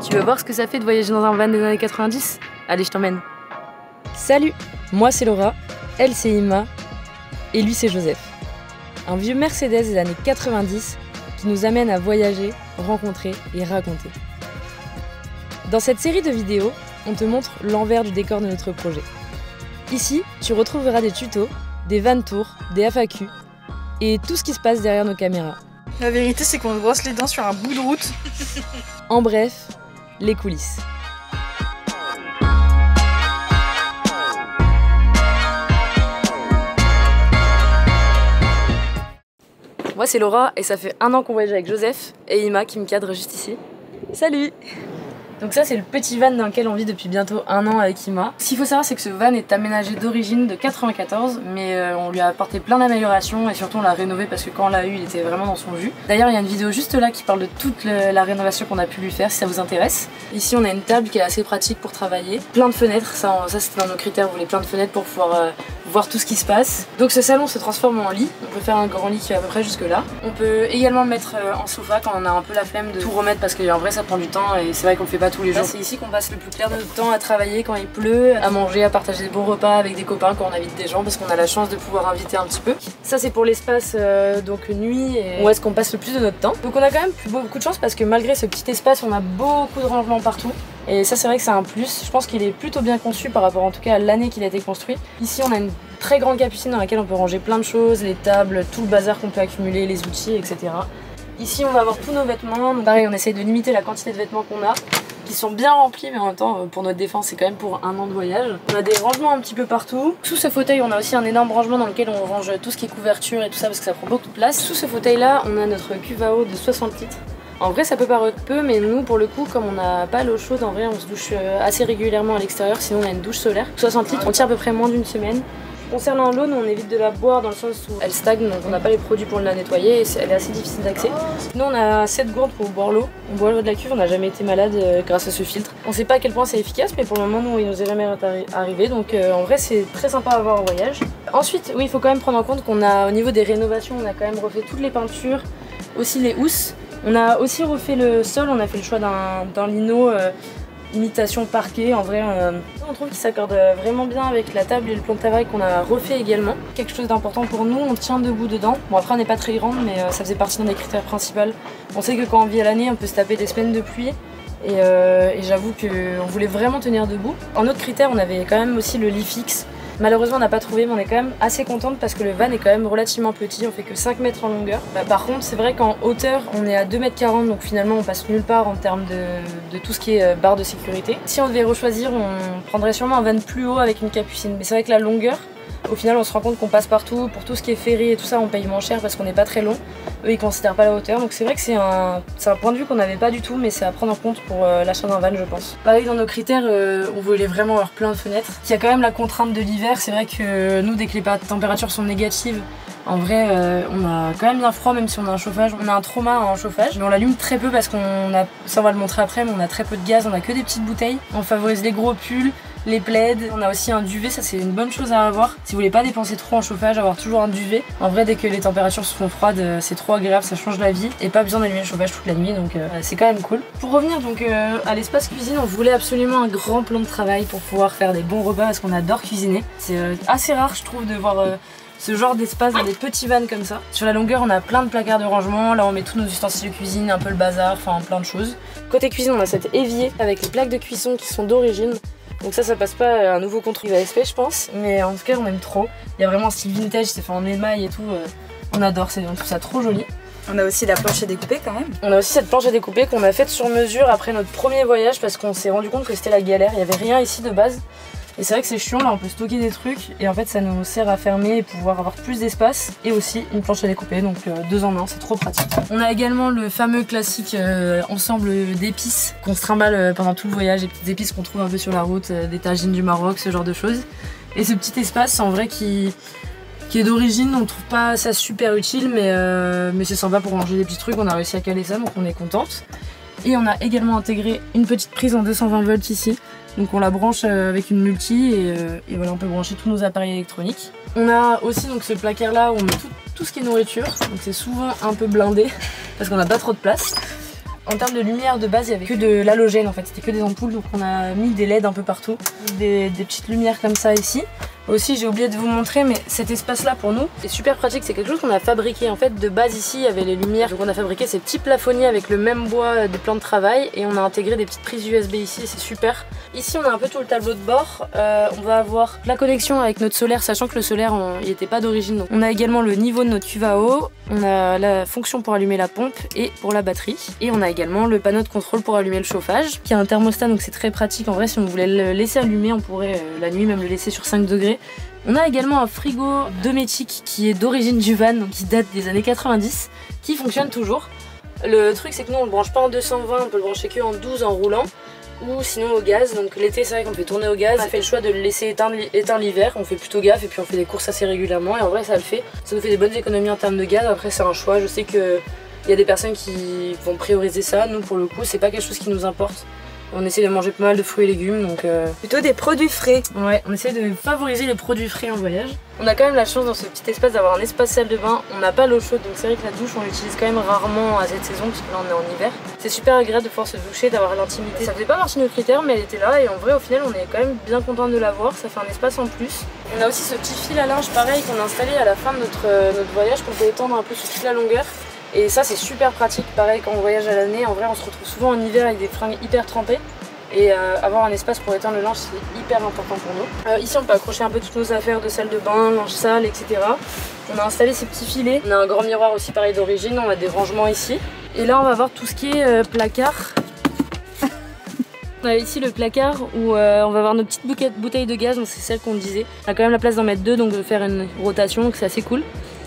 Tu veux voir ce que ça fait de voyager dans un van des années 90? Allez, je t'emmène. Salut, moi c'est Laura, elle c'est Ima, et lui c'est Joseph. Un vieux Mercedes des années 90 qui nous amène à voyager, rencontrer et raconter. Dans cette série de vidéos, on te montre l'envers du décor de notre projet. Ici, tu retrouveras des tutos, des van tours, des FAQ et tout ce qui se passe derrière nos caméras. La vérité, c'est qu'on se brosse les dents sur un bout de route. En bref, les coulisses. Moi c'est Laura et ça fait 1 an qu'on voyage avec Joseph et Ima qui me cadre juste ici. Salut! Donc ça c'est le petit van dans lequel on vit depuis bientôt 1 an avec Ima. Ce qu'il faut savoir c'est que ce van est aménagé d'origine de 94 mais on lui a apporté plein d'améliorations et surtout on l'a rénové parce que quand on l'a eu il était vraiment dans son jus. D'ailleurs il y a une vidéo juste là qui parle de toute la rénovation qu'on a pu lui faire si ça vous intéresse. Ici on a une table qui est assez pratique pour travailler. Plein de fenêtres, ça c'était dans nos critères, on voulait plein de fenêtres pour pouvoir voir tout ce qui se passe. Donc ce salon se transforme en lit, on peut faire un grand lit qui est à peu près jusque là. On peut également le mettre en sofa quand on a un peu la flemme de tout remettre parce qu'en vrai ça prend du temps et c'est vrai qu'on le fait pas tous les jours. C'est ici qu'on passe le plus clair de notre temps à travailler quand il pleut, à manger, à partager des bons repas avec des copains quand on invite des gens parce qu'on a la chance de pouvoir inviter un petit peu. Ça c'est pour l'espace donc nuit et où est-ce qu'on passe le plus de notre temps. Donc on a quand même beaucoup de chance parce que malgré ce petit espace on a beaucoup de rangements partout. Et ça c'est vrai que c'est un plus, je pense qu'il est plutôt bien conçu par rapport en tout cas à l'année qu'il a été construit. Ici on a une très grande capucine dans laquelle on peut ranger plein de choses, les tables, tout le bazar qu'on peut accumuler, les outils, etc. Ici on va avoir tous nos vêtements, donc pareil on essaye de limiter la quantité de vêtements qu'on a, qui sont bien remplis mais en même temps pour notre défense c'est quand même pour 1 an de voyage. On a des rangements un petit peu partout. Sous ce fauteuil on a aussi un énorme rangement dans lequel on range tout ce qui est couverture et tout ça parce que ça prend beaucoup de place. Sous ce fauteuil là on a notre cuve à eau de 60 litres. En vrai ça peut paraître peu mais nous pour le coup comme on n'a pas l'eau chaude en vrai on se douche assez régulièrement à l'extérieur sinon on a une douche solaire. 60 litres on tient à peu près moins d'une semaine. Concernant l'eau, nous on évite de la boire dans le sens où elle stagne donc on n'a pas les produits pour la nettoyer et elle est assez difficile d'accès. Nous on a 7 gourdes pour boire l'eau, on boit l'eau de la cuve, on n'a jamais été malade grâce à ce filtre. On sait pas à quel point c'est efficace mais pour le moment nous il nous est jamais arrivé donc en vrai c'est très sympa à avoir en voyage. Ensuite oui il faut quand même prendre en compte qu'on a au niveau des rénovations on a quand même refait toutes les peintures, aussi les housses. On a aussi refait le sol, on a fait le choix d'un lino imitation parquet. En vrai on trouve qu'il s'accorde vraiment bien avec la table et le plan de travail qu'on a refait également. Quelque chose d'important pour nous, on tient debout dedans. Bon après on n'est pas très grande mais ça faisait partie d'un des critères principaux. On sait que quand on vit à l'année on peut se taper des semaines de pluie et j'avoue qu'on voulait vraiment tenir debout. En autre critère on avait quand même aussi le lit fixe. Malheureusement on n'a pas trouvé mais on est quand même assez contente parce que le van est quand même relativement petit, on fait que 5 mètres en longueur. Par contre c'est vrai qu'en hauteur on est à 2,40 m donc finalement on passe nulle part en termes de tout ce qui est barre de sécurité. Si on devait rechoisir on prendrait sûrement un van plus haut avec une capucine mais c'est vrai que la longueur au final on se rend compte qu'on passe partout, pour tout ce qui est ferry et tout ça on paye moins cher parce qu'on n'est pas très long. Eux ils considèrent pas la hauteur donc c'est vrai que c'est un point de vue qu'on n'avait pas du tout mais c'est à prendre en compte pour l'achat d'un van je pense. Pareil dans nos critères on voulait vraiment avoir plein de fenêtres. Il y a quand même la contrainte de l'hiver, c'est vrai que nous dès que les températures sont négatives en vrai on a quand même bien froid même si on a un chauffage. On a un trauma en chauffage mais on l'allume très peu parce qu'on a, ça on va le montrer après mais on a très peu de gaz, on a que des petites bouteilles. On favorise les gros pulls, les plaids, on a aussi un duvet, ça c'est une bonne chose à avoir. Si vous voulez pas dépenser trop en chauffage, avoir toujours un duvet. En vrai dès que les températures se font froides c'est trop agréable, ça change la vie et pas besoin d'allumer le chauffage toute la nuit donc c'est quand même cool. Pour revenir donc à l'espace cuisine, on voulait absolument un grand plan de travail pour pouvoir faire des bons repas parce qu'on adore cuisiner. C'est assez rare je trouve de voir ce genre d'espace dans des petits vans comme ça. Sur la longueur on a plein de placards de rangement, là on met tous nos ustensiles de cuisine, un peu le bazar, enfin plein de choses. Côté cuisine on a cet évier avec les plaques de cuisson qui sont d'origine. Donc ça passe pas un nouveau contrôle ASP je pense, mais en tout cas on aime trop. Il y a vraiment un style vintage, c'est fait en émail et tout, on adore, on trouve ça trop joli. On a aussi la planche à découper quand même. On a aussi cette planche à découper qu'on a faite sur mesure après notre premier voyage parce qu'on s'est rendu compte que c'était la galère, il n'y avait rien ici de base. Et c'est vrai que c'est chiant, là on peut stocker des trucs et en fait ça nous sert à fermer et pouvoir avoir plus d'espace et aussi une planche à découper, donc 2 en 1, c'est trop pratique. On a également le fameux classique ensemble d'épices qu'on se trimballe pendant tout le voyage, les petites épices qu'on trouve un peu sur la route, des tagines du Maroc, ce genre de choses. Et ce petit espace en vrai qui est d'origine, on trouve pas ça super utile mais c'est sympa pour ranger des petits trucs, on a réussi à caler ça donc on est contente. Et on a également intégré une petite prise en 220 volts ici. Donc on la branche avec une multi et voilà on peut brancher tous nos appareils électroniques. On a aussi donc ce placard là où on met tout ce qui est nourriture. Donc c'est souvent un peu blindé parce qu'on n'a pas trop de place. En termes de lumière de base, il y avait que de l'halogène en fait, c'était que des ampoules, donc on a mis des LED un peu partout, des petites lumières comme ça ici. Aussi, j'ai oublié de vous montrer, mais cet espace-là pour nous est super pratique. C'est quelque chose qu'on a fabriqué. En fait, de base ici, il y avait les lumières. Donc on a fabriqué ces petits plafonniers avec le même bois des plans de travail et on a intégré des petites prises USB ici. C'est super. Ici, on a un peu tout le tableau de bord. On va avoir la connexion avec notre solaire, sachant que le solaire, il n'était pas d'origine. On a également le niveau de notre cuve à eau. On a la fonction pour allumer la pompe et pour la batterie. Et on a également le panneau de contrôle pour allumer le chauffage, qui a un thermostat, donc c'est très pratique. En vrai, si on voulait le laisser allumer, on pourrait la nuit même le laisser sur 5 degrés. On a également un frigo Dometic qui est d'origine du van, donc qui date des années 90, qui fonctionne toujours. Le truc c'est que nous on le branche pas en 220, on peut le brancher que en 12 en roulant, ou sinon au gaz. Donc l'été c'est vrai qu'on fait tourner au gaz, on a fait le choix de le laisser éteindre l'hiver, on fait plutôt gaffe et puis on fait des courses assez régulièrement et en vrai ça le fait. Ça nous fait des bonnes économies en termes de gaz, après c'est un choix, je sais que il y a des personnes qui vont prioriser ça, nous pour le coup c'est pas quelque chose qui nous importe. On essaie de manger pas mal de fruits et légumes, donc plutôt des produits frais. Ouais, on essaie de favoriser les produits frais en voyage. On a quand même la chance dans ce petit espace d'avoir un espace salle de bain. On n'a pas l'eau chaude, donc c'est vrai que la douche on l'utilise quand même rarement à cette saison, parce que là on est en hiver. C'est super agréable de pouvoir se doucher, d'avoir l'intimité. Ça faisait pas partie de nos critères, mais elle était là et en vrai au final on est quand même bien content de l'avoir. Ça fait un espace en plus. On a aussi ce petit fil à linge pareil qu'on a installé à la fin de notre voyage, qu'on peut étendre un peu sur toute la longueur. Et ça c'est super pratique, pareil quand on voyage à l'année. En vrai on se retrouve souvent en hiver avec des fringues hyper trempées. Et avoir un espace pour éteindre le linge c'est hyper important pour nous. Ici on peut accrocher un peu toutes nos affaires de salle de bain, linge sale, etc. On a installé ces petits filets. On a un grand miroir aussi pareil d'origine, on a des rangements ici. Et là on va voir tout ce qui est placard. On a ici le placard où on va avoir nos petites bouteilles de gaz, donc c'est celle qu'on disait. On a quand même la place d'en mettre deux, donc de faire une rotation, donc c'est assez cool.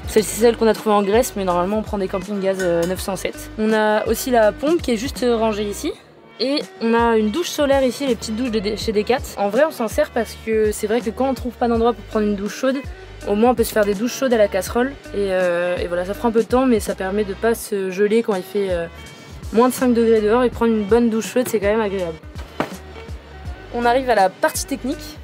Celle-ci c'est celle qu'on a trouvée en Grèce, mais normalement on prend des camping gaz 907. On a aussi la pompe qui est juste rangée ici. Et on a une douche solaire ici, les petites douches de chez Decat. En vrai on s'en sert parce que c'est vrai que quand on trouve pas d'endroit pour prendre une douche chaude, au moins on peut se faire des douches chaudes à la casserole. Et voilà, ça prend un peu de temps mais ça permet de pas se geler quand il fait moins de 5 degrés dehors, et prendre une bonne douche chaude c'est quand même agréable. On arrive à la partie technique.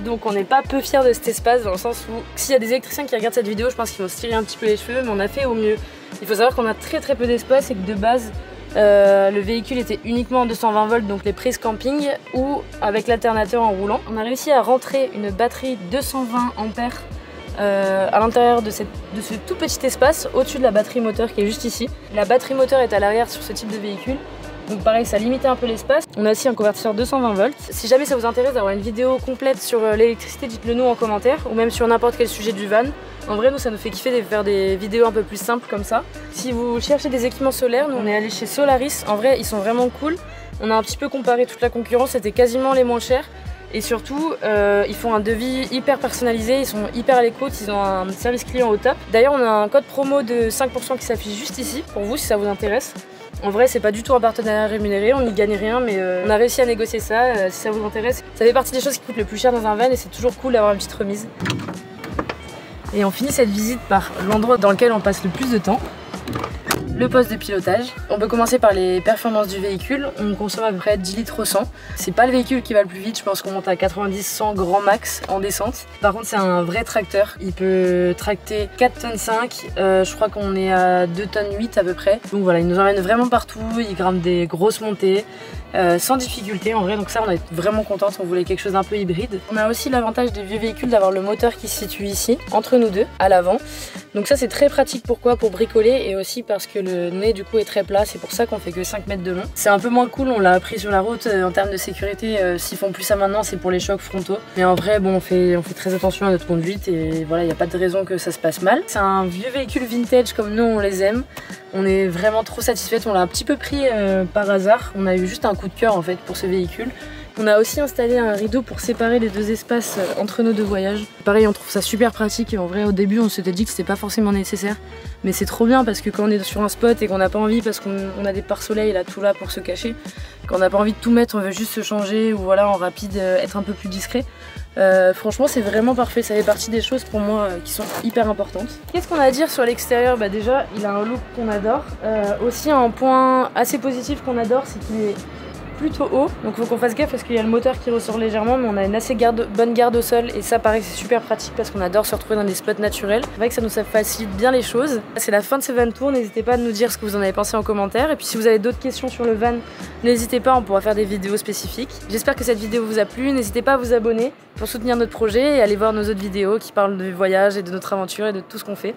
Donc on n'est pas peu fiers de cet espace, dans le sens où s'il y a des électriciens qui regardent cette vidéo, je pense qu'ils vont se tirer un petit peu les cheveux, mais on a fait au mieux. Il faut savoir qu'on a très peu d'espace et que de base le véhicule était uniquement en 220 volts, donc les prises camping, ou avec l'alternateur en roulant. On a réussi à rentrer une batterie 220 ampères à l'intérieur de ce tout petit espace, au-dessus de la batterie moteur qui est juste ici. La batterie moteur est à l'arrière sur ce type de véhicule. Donc pareil, ça limitait un peu l'espace. On a aussi un convertisseur 220 volts. Si jamais ça vous intéresse d'avoir une vidéo complète sur l'électricité, dites-le nous en commentaire, ou même sur n'importe quel sujet du van. En vrai, nous, ça nous fait kiffer de faire des vidéos un peu plus simples comme ça. Si vous cherchez des équipements solaires, nous on est allé chez Solaris. En vrai, ils sont vraiment cool. On a un petit peu comparé toute la concurrence, c'était quasiment les moins chers. Et surtout, ils font un devis hyper personnalisé, ils sont hyper à l'écoute, ils ont un service client au top. D'ailleurs, on a un code promo de 5% qui s'affiche juste ici, pour vous si ça vous intéresse. En vrai, c'est pas du tout un partenariat rémunéré, on n'y gagne rien, mais on a réussi à négocier ça, si ça vous intéresse. Ça fait partie des choses qui coûtent le plus cher dans un van et c'est toujours cool d'avoir une petite remise. Et on finit cette visite par l'endroit dans lequel on passe le plus de temps, le poste de pilotage. On peut commencer par les performances du véhicule. On consomme à peu près 10 litres au 100. C'est pas le véhicule qui va le plus vite, je pense qu'on monte à 90-100 grand max en descente. Par contre c'est un vrai tracteur, il peut tracter 4,5 tonnes, je crois qu'on est à 2,8 tonnes à peu près. Donc voilà, il nous emmène vraiment partout, il grimpe des grosses montées. Sans difficulté en vrai, donc ça on est vraiment contente, on voulait quelque chose d'un peu hybride. On a aussi l'avantage des vieux véhicules d'avoir le moteur qui se situe ici, entre nous deux, à l'avant. Donc ça c'est très pratique, pourquoi? Pour bricoler, et aussi parce que le nez du coup est très plat, c'est pour ça qu'on fait que 5 mètres de long. C'est un peu moins cool, on l'a appris sur la route en termes de sécurité, s'ils font plus ça maintenant c'est pour les chocs frontaux. Mais en vrai bon on fait très attention à notre conduite et voilà, il n'y a pas de raison que ça se passe mal. C'est un vieux véhicule vintage comme nous on les aime. On est vraiment trop satisfaite, on l'a un petit peu pris par hasard, on a eu juste un coup de cœur en fait pour ce véhicule. On a aussi installé un rideau pour séparer les deux espaces entre nos deux voyages. Pareil, on trouve ça super pratique et en vrai au début on s'était dit que c'était pas forcément nécessaire. Mais c'est trop bien parce que quand on est sur un spot et qu'on n'a pas envie, parce qu'on a des pare-soleil là tout là pour se cacher, quand on n'a pas envie de tout mettre, on veut juste se changer ou voilà en rapide être un peu plus discret. Franchement c'est vraiment parfait, ça fait partie des choses pour moi qui sont hyper importantes. Qu'est-ce qu'on a à dire sur l'extérieur? Bah déjà il a un look qu'on adore. Aussi un point assez positif qu'on adore, c'est qu'il est plutôt haut, donc faut qu'on fasse gaffe parce qu'il y a le moteur qui ressort légèrement, mais on a une assez bonne garde au sol et ça pareil c'est super pratique parce qu'on adore se retrouver dans des spots naturels. C'est vrai que ça nous facilite bien les choses. C'est la fin de ce van tour, n'hésitez pas à nous dire ce que vous en avez pensé en commentaire et puis si vous avez d'autres questions sur le van, n'hésitez pas, on pourra faire des vidéos spécifiques. J'espère que cette vidéo vous a plu, n'hésitez pas à vous abonner pour soutenir notre projet et aller voir nos autres vidéos qui parlent de voyage et de notre aventure et de tout ce qu'on fait.